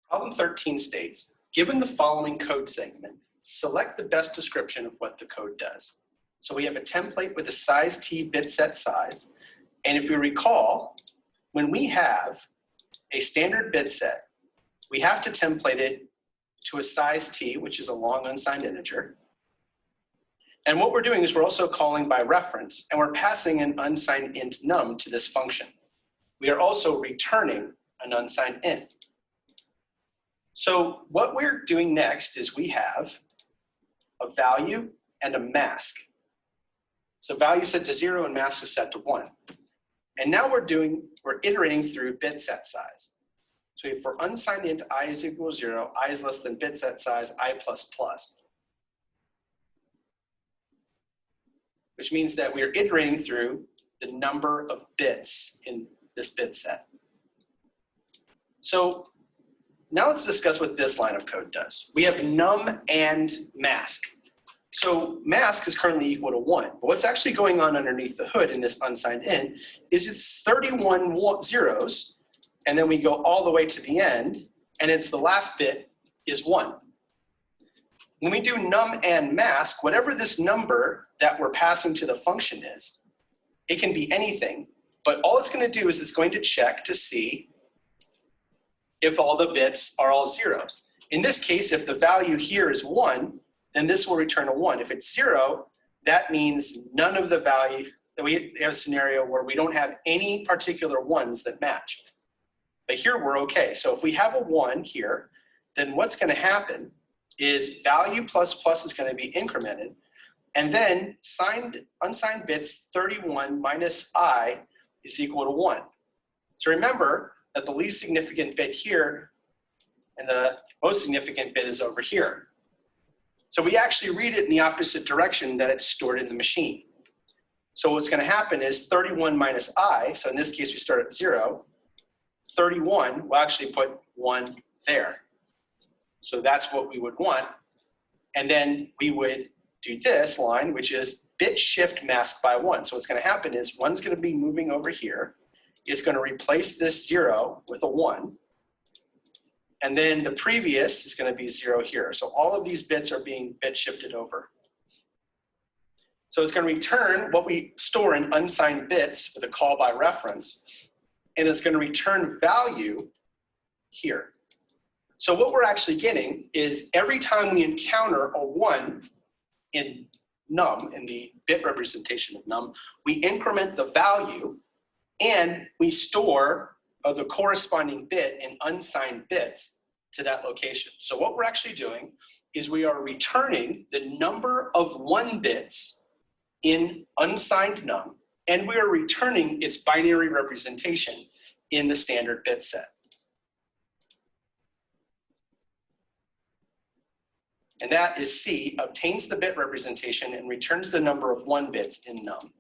Problem 13 states, given the following code segment, select the best description of what the code does. So we have a template with a size t bit set size. And if we recall, when we have a standard bit set, we have to template it to a size t, which is a long unsigned integer. And what we're doing is we're also calling by reference, and we're passing an unsigned int num to this function. We are also returning an unsigned int. So what we're doing next is we have a value and a mask. So value set to 0 and mask is set to 1. And now we're iterating through bit set size. So for unsigned int I is equal to 0, I is less than bit set size I plus plus. Which means that we're iterating through the number of bits in this bit set. So now let's discuss what this line of code does. We have num and mask. So mask is currently equal to 1. But what's actually going on underneath the hood in this unsigned int is it's 31 zeros, and then we go all the way to the end, and it's the last bit is 1. When we do num and mask, whatever this number that we're passing to the function is, it can be anything, but all it's going to do is it's going to check to see if all the bits are all zeros. In this case, if the value here is 1, then this will return a 1. If it's 0, that means none of the value, that we have a scenario where we don't have any particular ones that match. But here we're okay. So if we have a 1 here, then what's going to happen is value plus plus is going to be incremented, and then unsigned bits 31 minus I is equal to 1. So remember that the least significant bit here and the most significant bit is over here. So we actually read it in the opposite direction that it's stored in the machine. So what's going to happen is 31 minus I, so in this case we start at 0, 31 will actually put 1 there. So that's what we would want. And then we would do this line, which is bit shift mask by 1. So what's going to happen is 1's going to be moving over here. It's going to replace this 0 with a 1. And then the previous is going to be 0 here. So all of these bits are being bit shifted over. So it's going to return what we store in unsigned bits with a call by reference. And it's going to return value here. So what we're actually getting is every time we encounter a 1 in num, in the bit representation of num, we increment the value and we store the corresponding bit in unsigned bits to that location. So what we're actually doing is we are returning the number of 1 bits in unsigned num, and we are returning its binary representation in the standard bit set. And that is C, obtains the bit representation and returns the number of 1 bits in num.